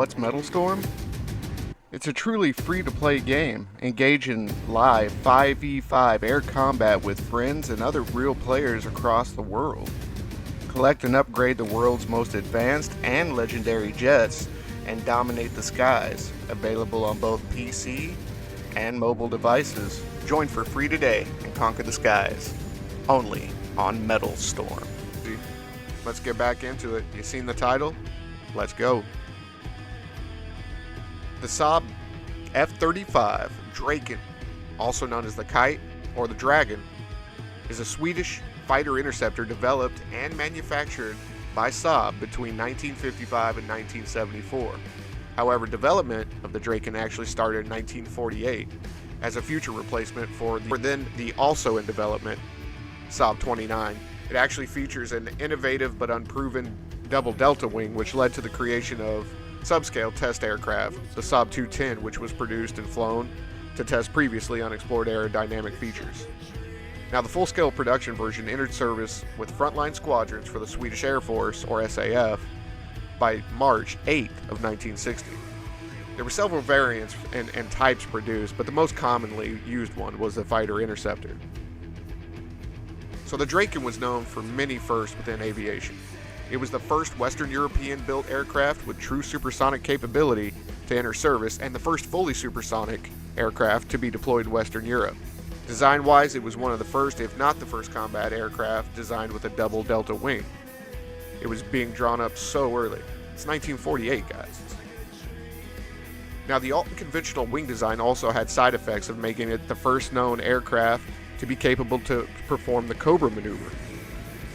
What's Metalstorm? It's a truly free-to-play game. Engage in live 5v5 air combat with friends and other real players across the world. Collect and upgrade the world's most advanced and legendary jets and dominate the skies. Available on both PC and mobile devices. Join for free today and conquer the skies. Only on Metalstorm. Let's get back into it. You seen the title? Let's go. The Saab F-35 Draken, also known as the Kite or the Dragon, is a Swedish fighter interceptor developed and manufactured by Saab between 1955 and 1974. However, development of the Draken actually started in 1948 as a future replacement for the also in development Saab 29. It actually features an innovative but unproven double delta wing, which led to the creation of subscale test aircraft, the Saab 210, which was produced and flown to test previously unexplored aerodynamic features. Now, the full-scale production version entered service with frontline squadrons for the Swedish Air Force, or SAF, by March 8th of 1960. There were several variants and types produced, but the most commonly used one was the fighter interceptor. So the Draken was known for many firsts within aviation. It was the first Western European-built aircraft with true supersonic capability to enter service and the first fully supersonic aircraft to be deployed in Western Europe. Design-wise, it was one of the first, if not the first, combat aircraft designed with a double delta wing. It was being drawn up so early. It's 1948, guys. Now, the unconventional wing design also had side effects of making it the first known aircraft to be capable to perform the Cobra maneuver.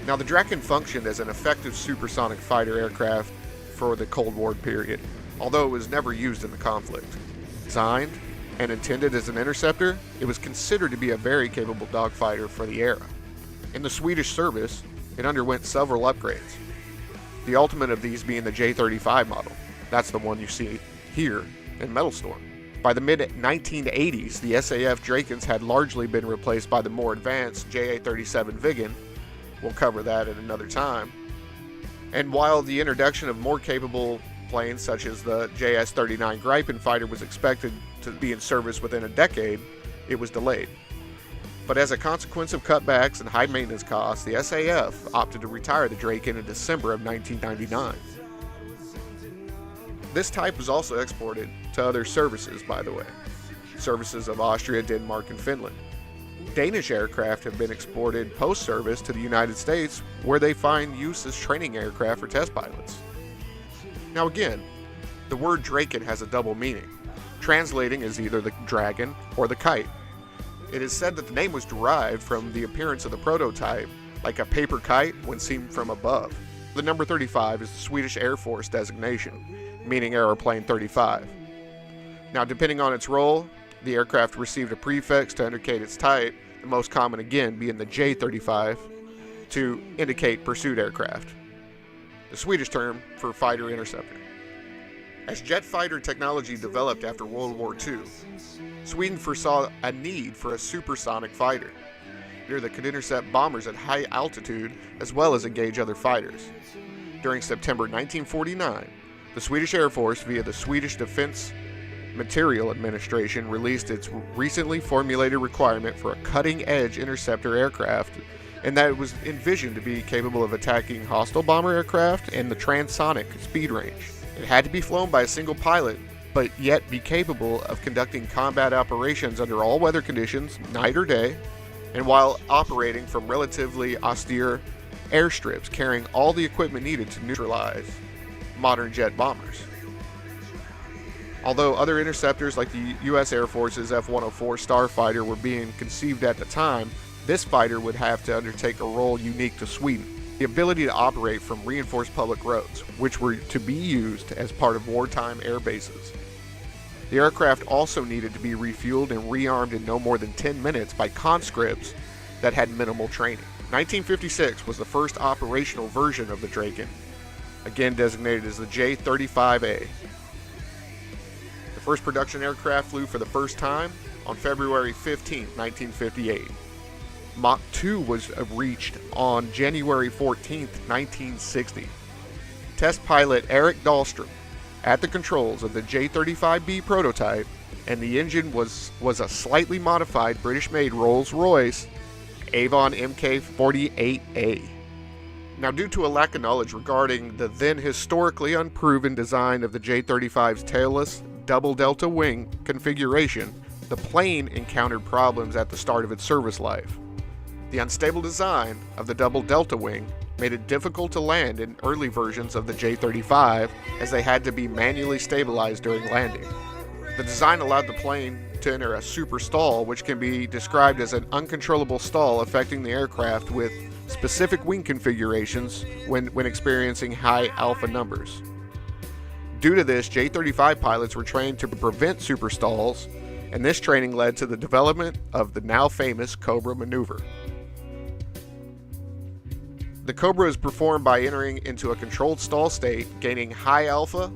Now, the Draken functioned as an effective supersonic fighter aircraft for the Cold War period, although it was never used in the conflict. Designed and intended as an interceptor, it was considered to be a very capable dogfighter for the era. In the Swedish service, it underwent several upgrades, the ultimate of these being the J-35 model. That's the one you see here in Metalstorm. By the mid-1980s, the SAF Drakens had largely been replaced by the more advanced JA-37 Viggen. We'll cover that at another time. And while the introduction of more capable planes such as the JS-39 Gripen fighter was expected to be in service within a decade, it was delayed. But as a consequence of cutbacks and high maintenance costs, the SAF opted to retire the Draken in December of 1999. This type was also exported to other services, by the way. Services of Austria, Denmark, and Finland. Danish aircraft have been exported post-service to the United States, where they find use as training aircraft for test pilots. Now again, the word Draken has a double meaning, translating as either the dragon or the kite. It is said that the name was derived from the appearance of the prototype, like a paper kite when seen from above. The number 35 is the Swedish Air Force designation, meaning Aeroplane 35. Now, depending on its role, the aircraft received a prefix to indicate its type, the most common again being the J-35 to indicate pursuit aircraft, the Swedish term for fighter interceptor. As jet fighter technology developed after World War II, Sweden foresaw a need for a supersonic fighter that could intercept bombers at high altitude as well as engage other fighters. During September 1949, the Swedish Air Force, via the Swedish Defense Material Administration, released its recently formulated requirement for a cutting-edge interceptor aircraft, and that it was envisioned to be capable of attacking hostile bomber aircraft in the transonic speed range. It had to be flown by a single pilot, but yet be capable of conducting combat operations under all weather conditions, night or day, and while operating from relatively austere airstrips, carrying all the equipment needed to neutralize modern jet bombers. Although other interceptors like the U.S. Air Force's F-104 Starfighter were being conceived at the time, this fighter would have to undertake a role unique to Sweden: the ability to operate from reinforced public roads, which were to be used as part of wartime air bases. The aircraft also needed to be refueled and rearmed in no more than 10 minutes by conscripts that had minimal training. 1956 was the first operational version of the Draken, again designated as the J-35A. The first production aircraft flew for the first time on February 15, 1958. Mach 2 was reached on January 14, 1960. Test pilot Eric Dahlstrom at the controls of the J-35B prototype, and the engine was a slightly modified British-made Rolls-Royce Avon Mk48A. Now, due to a lack of knowledge regarding the then historically unproven design of the J-35's tailless double delta wing configuration, the plane encountered problems at the start of its service life. The unstable design of the double delta wing made it difficult to land in early versions of the J-35, as they had to be manually stabilized during landing. The design allowed the plane to enter a super stall, which can be described as an uncontrollable stall affecting the aircraft with specific wing configurations when experiencing high alpha numbers. Due to this, J-35 pilots were trained to prevent super stalls, and this training led to the development of the now famous Cobra maneuver. The Cobra is performed by entering into a controlled stall state, gaining high alpha,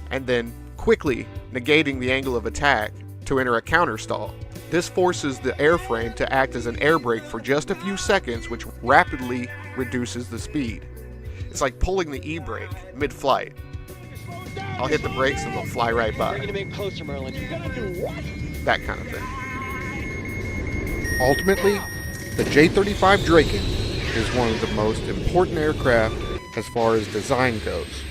and then quickly negating the angle of attack to enter a counter stall. This forces the airframe to act as an air brake for just a few seconds, which rapidly reduces the speed. It's like pulling the e-brake mid-flight. I'll hit the brakes and they'll fly right by. That kind of thing. Ultimately, the J-35 Draken is one of the most important aircraft as far as design goes.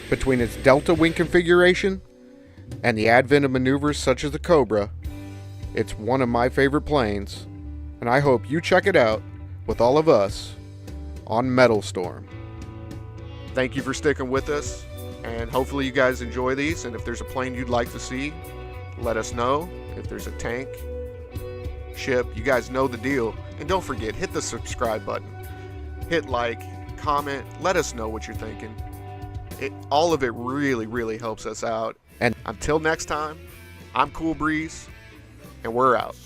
Between its delta wing configuration and the advent of maneuvers such as the Cobra, it's one of my favorite planes, and I hope you check it out with all of us on Metalstorm. Thank you for sticking with us, and hopefully you guys enjoy these, and if there's a plane you'd like to see, let us know. If there's a tank, ship, you guys know the deal. And don't forget, hit the subscribe button. Hit like, comment, let us know what you're thinking. All of it really, really helps us out. And until next time, I'm Cool Breeze, and we're out.